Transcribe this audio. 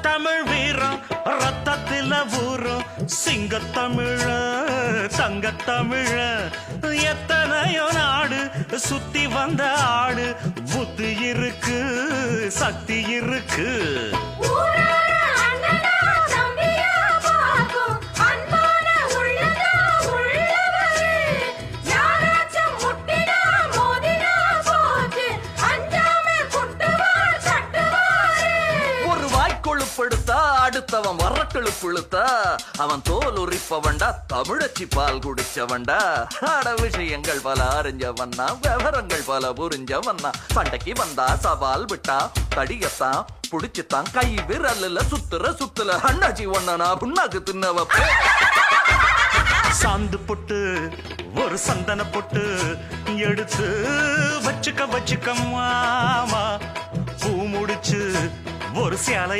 தமிழ் வீரம் ரத்தத்தில ஊரும் சிங்கத்தமிழ தங்கத்தமிழ எத்தனையோ நாடு சுத்தி வந்த ஆடு புத்தி இருக்கு சக்தி இருக்கு அடுத்தவன் வரட்டெழு புழுத்தா அவன் தோல் உரிப்பவன்டா தமிழச்சி பால் குடிச்சவன்டா ஆட விஷயங்கள் பல அறிஞ்சவன்னா விவரங்கள் பல புரிஞ்சவன்னா சண்டைக்கு வந்தா சவால் விட்டா தடியத்தான் புடிச்சுத்தான் கை விரல்ல சுத்துல அண்ணாச்சி ஒண்ணனா புண்ணாக்கு தின்னவ சாந்து பொட்டு ஒரு சந்தன பொட்டு எடுத்து வச்சுக்க மாமா பூ முடிச்சு ஒரு சேலைய